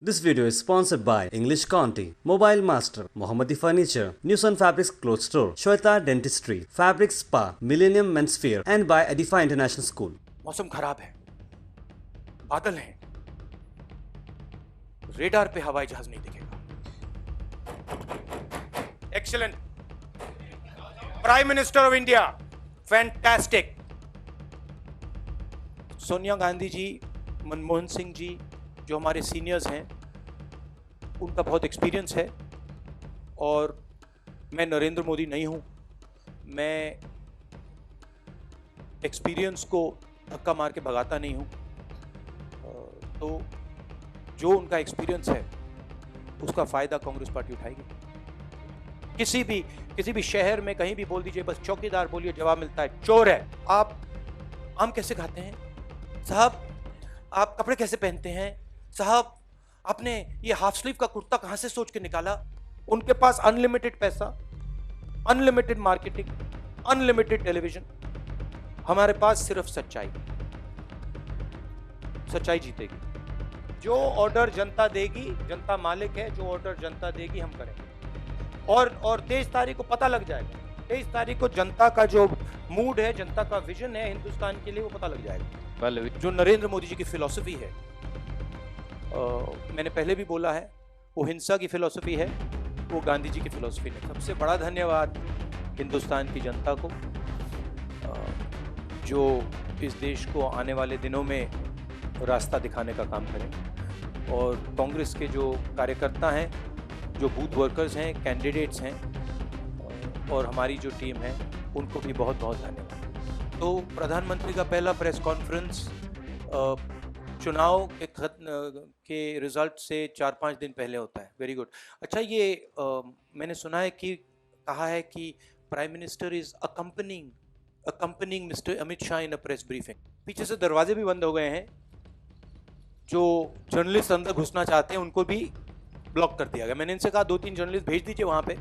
This video is sponsored by English Conti, Mobile Master, Mohammadi Furniture, Newson Fabrics Clothes Store, Shweta Dentistry, Fabric Spa, Millennium Men's Fair, and by Edify International School. मौसम खराब है, बादल हैं, radar पे हवाई जहाज नहीं दिखेगा। Excellent, prime minister of India, fantastic. Sonia Gandhi ji, Manmohan Singh ji जो हमारे सीनियर्स हैं, उनका बहुत एक्सपीरियंस है और मैं नरेंद्र मोदी नहीं हूं। मैं एक्सपीरियंस को धक्का मार के भगाता नहीं हूं। तो जो उनका एक्सपीरियंस है उसका फ़ायदा कांग्रेस पार्टी उठाएगी। किसी भी शहर में कहीं भी बोल दीजिए, बस चौकीदार बोलिए, जवाब मिलता है चोर है। आप आम कैसे खाते हैं साहब? आप कपड़े कैसे पहनते हैं साहब? आपने ये हाफ स्लीव का कुर्ता कहां से सोच के निकाला? उनके पास अनलिमिटेड पैसा, अनलिमिटेड मार्केटिंग, अनलिमिटेड टेलीविजन। हमारे पास सिर्फ सच्चाई। सच्चाई जीतेगी। जो ऑर्डर जनता देगी, जनता मालिक है, जो ऑर्डर जनता देगी हम करेंगे। और 23 तारीख को पता लग जाएगा। 23 तारीख को जनता का जो मूड है, जनता का विजन है हिंदुस्तान के लिए, वो पता लग जाएगा। जो नरेंद्र मोदी जी की फिलॉसफी है, मैंने पहले भी बोला है, वो हिंसा की फिलॉसफी है, वो गांधी जी की फिलॉसफी है। सबसे बड़ा धन्यवाद हिंदुस्तान की जनता को, जो इस देश को आने वाले दिनों में रास्ता दिखाने का काम करें। और कांग्रेस के जो कार्यकर्ता हैं, जो बूथ वर्कर्स हैं, कैंडिडेट्स हैं, और हमारी जो टीम है, उनको भी बहुत बहुत धन्यवाद। तो प्रधानमंत्री का पहला प्रेस कॉन्फ्रेंस चुनाव के रिजल्ट से 4-5 दिन पहले होता है। Very good. अच्छा, ये मैंने सुना है कि कहा है कि prime minister is accompanying mister Amit Shah in a press briefing. पीछे से दरवाजे भी बंद हो गए हैं। जो जर्नलिस्ट अंदर घुसना चाहते हैं उनको भी ब्लॉक कर दिया गया। मैंने इनसे कहा 2-3 जर्नलिस्ट भेज दीजिए वहाँ पे।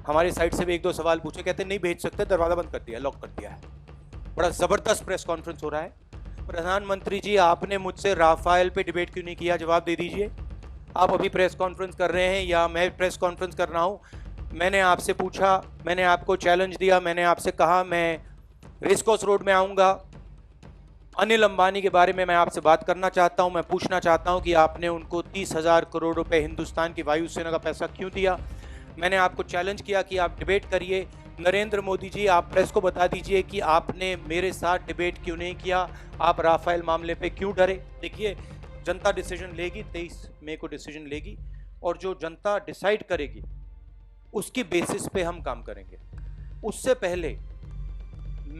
हमारे साइड से भी 1-2 सवाल पूछे, कहते नहीं भेज सकते, दरवाजा बंद कर दिया, लॉक कर दिया है। बड़ा ज़बरदस्त प्रेस कॉन्फ्रेंस हो रहा है। प्रधानमंत्री जी, आपने मुझसे राफेल पे डिबेट क्यों नहीं किया? जवाब दे दीजिए। आप अभी प्रेस कॉन्फ्रेंस कर रहे हैं या मैं प्रेस कॉन्फ्रेंस कर रहा हूँ? मैंने आपसे पूछा, मैंने आपको चैलेंज दिया, मैंने आपसे कहा मैं रेसकोर्स रोड में आऊँगा। अनिल अंबानी के बारे में मैं आपसे बात करना चाहता हूँ। मैं पूछना चाहता हूँ कि आपने उनको 30,000 करोड़ रुपए हिंदुस्तान की वायुसेना का पैसा क्यों दिया? मैंने आपको चैलेंज किया कि आप डिबेट करिए। नरेंद्र मोदी जी, आप प्रेस को बता दीजिए कि आपने मेरे साथ डिबेट क्यों नहीं किया, आप राफेल मामले पे क्यों डरे? देखिए, जनता डिसीजन लेगी, 23 मई को डिसीजन लेगी, और जो जनता डिसाइड करेगी उसकी बेसिस पे हम काम करेंगे। उससे पहले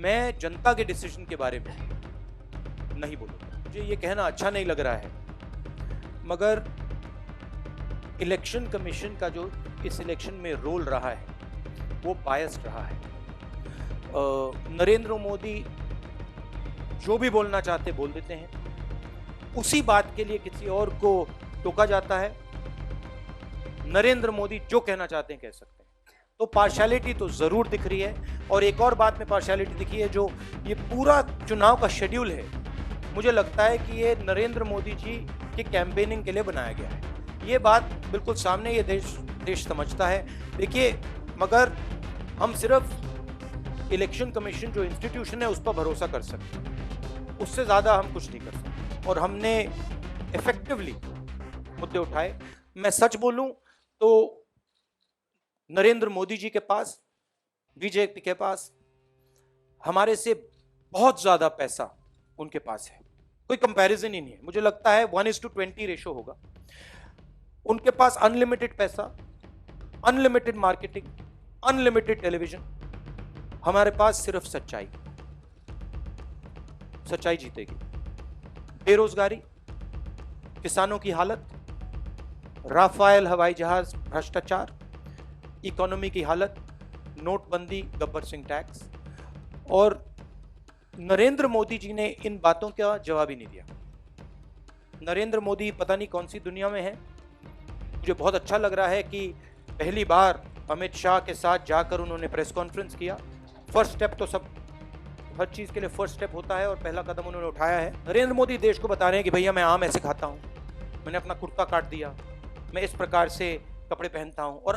मैं जनता के डिसीजन के बारे में नहीं बोलूँगा। मुझे ये कहना अच्छा नहीं लग रहा है, मगर इलेक्शन कमीशन का जो इस इलेक्शन में रोल रहा है वो बायस्ड रहा है। नरेंद्र मोदी जो भी बोलना चाहते बोल देते हैं। उसी बात के लिए किसी और को टोका जाता है। नरेंद्र मोदी जो कहना चाहते हैं कह सकते हैं। तो पार्शियलिटी तो जरूर दिख रही है। और एक और बात में पार्शियलिटी दिखी है, जो ये पूरा चुनाव का शेड्यूल है, मुझे लगता है कि ये नरेंद्र मोदी जी की कैंपेनिंग के लिए बनाया गया है। ये बात बिल्कुल सामने ये देश समझता है। देखिए, मगर हम सिर्फ इलेक्शन कमीशन जो इंस्टीट्यूशन है उस पर भरोसा कर सकते हैं, उससे ज़्यादा हम कुछ नहीं कर सकते। और हमने इफेक्टिवली मुद्दे उठाए। मैं सच बोलूं तो नरेंद्र मोदी जी के पास, बीजेपी के पास हमारे से बहुत ज़्यादा पैसा उनके पास है। कोई कंपैरिजन ही नहीं है। मुझे लगता है 1:20 रेशो होगा। उनके पास अनलिमिटेड पैसा, अनलिमिटेड मार्केटिंग, अनलिमिटेड टेलीविजन। हमारे पास सिर्फ सच्चाई। सच्चाई जीतेगी। बेरोजगारी, किसानों की हालत, राफेल हवाई जहाज भ्रष्टाचार, इकोनॉमी की हालत, नोटबंदी, गब्बर सिंह टैक्स। और नरेंद्र मोदी जी ने इन बातों का जवाब ही नहीं दिया। नरेंद्र मोदी पता नहीं कौन सी दुनिया में है। मुझे बहुत अच्छा लग रहा है कि पहली बार अमित शाह के साथ जाकर उन्होंने प्रेस कॉन्फ्रेंस किया। फर्स्ट स्टेप तो सब हर चीज़ के लिए फर्स्ट स्टेप होता है और पहला कदम उन्होंने उठाया है। नरेंद्र मोदी देश को बता रहे हैं कि भैया मैं आम ऐसे खाता हूँ, मैंने अपना कुर्ता काट दिया, मैं इस प्रकार से कपड़े पहनता हूं। और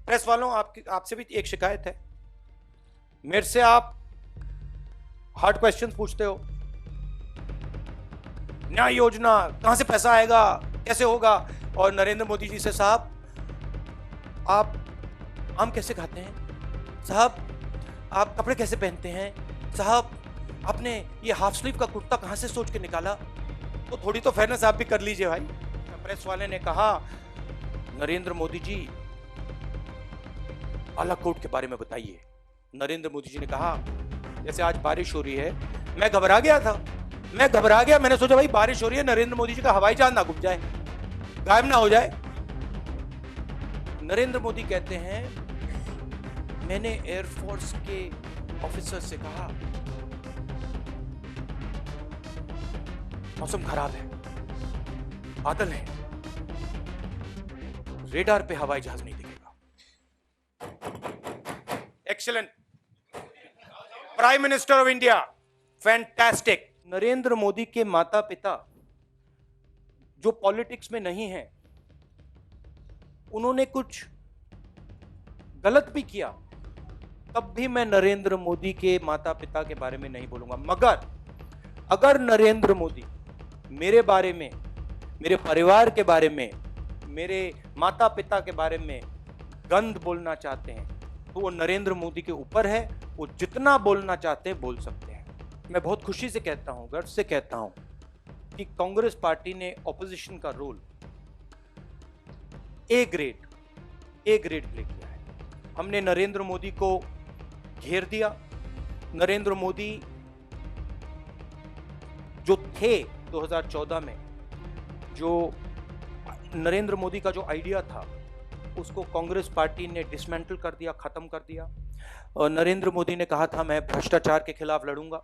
प्रेस वालों, आपसे भी एक शिकायत है, मेरे से आप हार्ड क्वेश्चंस पूछते हो, न्याय योजना कहां से पैसा आएगा, कैसे होगा, और नरेंद्र मोदी जी से साहब आप आम कैसे खाते हैं, साहब आप कपड़े कैसे पहनते हैं, साहब आपने ये हाफ स्लीव का कुर्ता कहां से सोच के निकाला। तो थोड़ी तो फेयरनेस आप भी कर लीजिए भाई। प्रेस वाले ने कहा नरेंद्र मोदी जी बालाकोट के बारे में बताइए। नरेंद्र मोदी जी ने कहा जैसे आज बारिश हो रही है, मैं घबरा गया, मैंने सोचा भाई बारिश हो रही है, नरेंद्र मोदी जी का हवाई जहाज ना घुस जाए, गायब ना हो जाए। नरेंद्र मोदी कहते हैं मैंने एयरफोर्स के ऑफिसर से कहा मौसम खराब है, बादल है, रेडार पे हवाई जहाज नहीं दिखेगा। Excellent, prime minister of India, fantastic. Narendra Modi के माता पिता जो पॉलिटिक्स में नहीं हैं, उन्होंने कुछ गलत भी किया, तब भी मैं नरेंद्र मोदी के माता पिता के बारे में नहीं बोलूंगा। मगर अगर नरेंद्र मोदी मेरे बारे में, मेरे परिवार के बारे में, मेरे माता पिता के बारे में गंद बोलना चाहते हैं तो वो नरेंद्र मोदी के ऊपर है, वो जितना बोलना चाहते हैं बोल सकते हैं। मैं बहुत खुशी से कहता हूं, गर्व से कहता हूं कि कांग्रेस पार्टी ने ऑपोजिशन का रोल ए ग्रेड प्ले किया है। हमने नरेंद्र मोदी को घेर दिया। नरेंद्र मोदी जो थे 2014 में, जो नरेंद्र मोदी का जो आइडिया था उसको कांग्रेस पार्टी ने डिसमेंटल कर दिया, खत्म कर दिया। और नरेंद्र मोदी ने कहा था मैं भ्रष्टाचार के खिलाफ लड़ूंगा।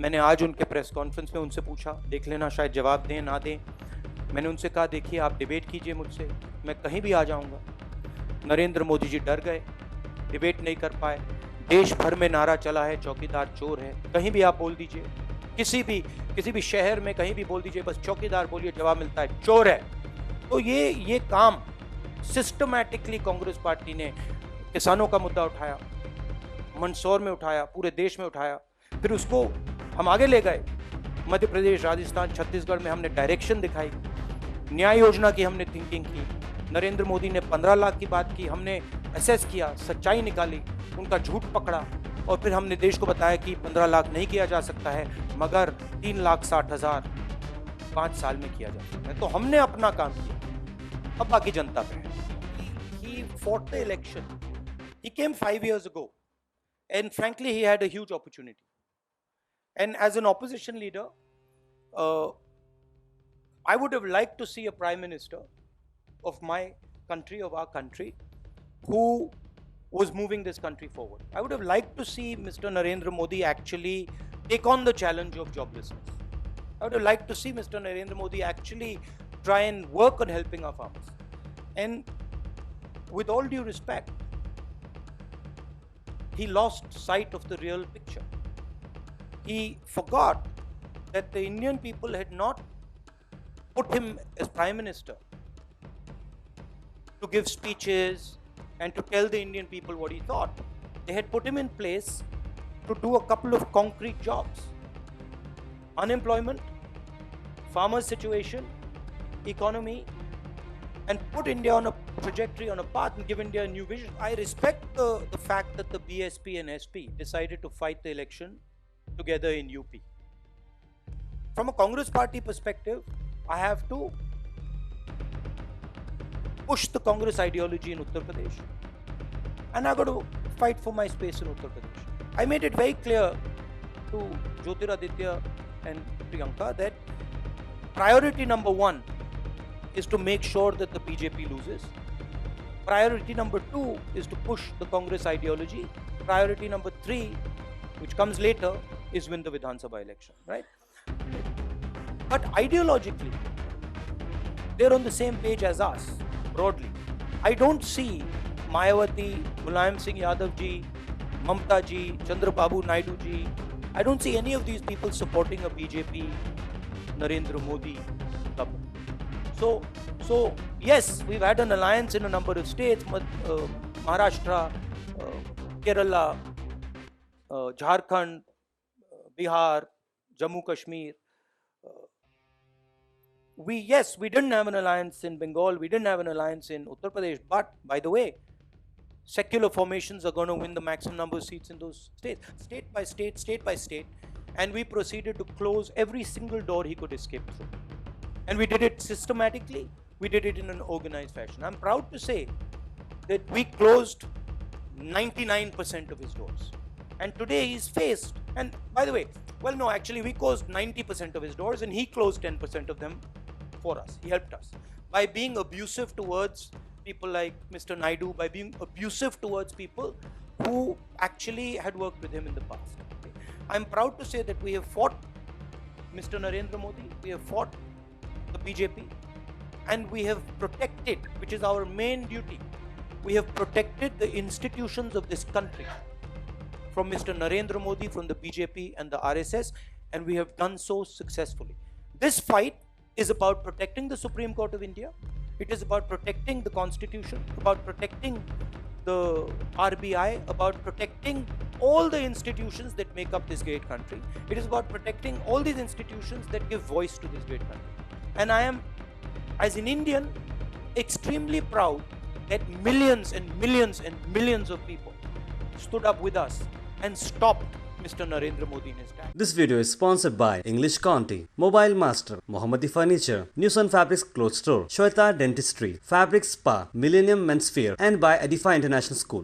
मैंने आज उनके प्रेस कॉन्फ्रेंस में उनसे पूछा, देख लेना शायद जवाब दें ना दें। मैंने उनसे कहा देखिए आप डिबेट कीजिए मुझसे, मैं कहीं भी आ जाऊंगा। नरेंद्र मोदी जी डर गए, डिबेट नहीं कर पाए। देश भर में नारा चला है चौकीदार चोर है, कहीं भी आप बोल दीजिए, किसी भी शहर में कहीं भी बोल दीजिए, बस चौकीदार बोलिए, जवाब मिलता है चोर है। तो ये काम सिस्टमैटिकली कांग्रेस पार्टी ने किसानों का मुद्दा उठाया, मंदसौर में उठाया, पूरे देश में उठाया, फिर उसको हम आगे ले गए। मध्य प्रदेश, राजस्थान, छत्तीसगढ़ में हमने डायरेक्शन दिखाई, न्याय योजना की हमने थिंकिंग की। नरेंद्र मोदी ने 15 लाख की बात की, हमने असेस किया, सच्चाई निकाली, उनका झूठ पकड़ा और फिर हमने देश को बताया कि 15 लाख नहीं किया जा सकता है, मगर 3,60,000 5 साल में किया जा सकता है। तो हमने अपना काम किया, अब बाकी जनता पे है। He fought the election. He came 5 years ago and frankly he had a huge opportunity. And as an opposition leader, I would have liked to see a prime minister of my country, of our country, who was moving this country forward. I would have liked to see Mr. Narendra Modi actually take on the challenge of joblessness. I would have liked to see Mr. Narendra Modi actually try and work on helping our farmers. And with all due respect, he lost sight of the real picture. He forgot that the Indian people had not put him as prime minister to give speeches and to tell the Indian people what he thought. They had put him in place to do a couple of concrete jobs: unemployment, farmers' situation, economy, and put India on a trajectory, on a path, and give India a new vision. I respect the fact that the BSP and SP decided to fight the election together in UP. From a Congress party perspective, I have to push the Congress ideology in Uttar Pradesh, and I got to fight for my space in Uttar Pradesh. I made it very clear to Jyotiraditya and Priyanka that priority number 1 is to make sure that the BJP loses. Priority number 2 is to push the Congress ideology. Priority number 3, which comes later, is win the Vidhan Sabha election, right? But ideologically, they're on the same page as us, broadly. I don't see Mayawati, Mulayam Singh Yadav ji, Mamta ji, Chandrababu Naidu ji, I don't see any of these people supporting a BJP Narendra Modi government. So yes, we've had an alliance in a number of states, Maharashtra, Kerala, Jharkhand, Bihar, Jammu Kashmir. We didn't have an alliance in Bengal, we didn't have an alliance in Uttar Pradesh, but by the way, secular formations are going to win the maximum number of seats in those states, state by state, and we proceeded to close every single door he could escape through. And we did it systematically, we did it in an organized fashion. I'm proud to say that we closed 99% of his doors. And today he's faced, and by the way, well, no, actually, we closed 90% of his doors and he closed 10% of them for us. He helped us by being abusive towards people like Mr. Naidu, by being abusive towards people who actually had worked with him in the past. Okay. I'm proud to say that we have fought Mr. Narendra Modi, we have fought the BJP, and we have protected, which is our main duty, we have protected the institutions of this country from Mr. Narendra Modi, from the BJP and the RSS, and we have done so successfully. This fight is about protecting the Supreme Court of India. It is about protecting the Constitution, about protecting the RBI, about protecting all the institutions that make up this great country. It is about protecting all these institutions that give voice to this great country. And I am, as an Indian, extremely proud that millions and millions and millions of people stood up with us and stopped Mr. Narendra Modi in his time. This video is sponsored by English Conti, Mobile Master, Mohammadi Furniture, News on Fabrics Clothes Store, Shweta Dentistry, Fabric Spa, Millennium Men's Wear, and by Edify International School.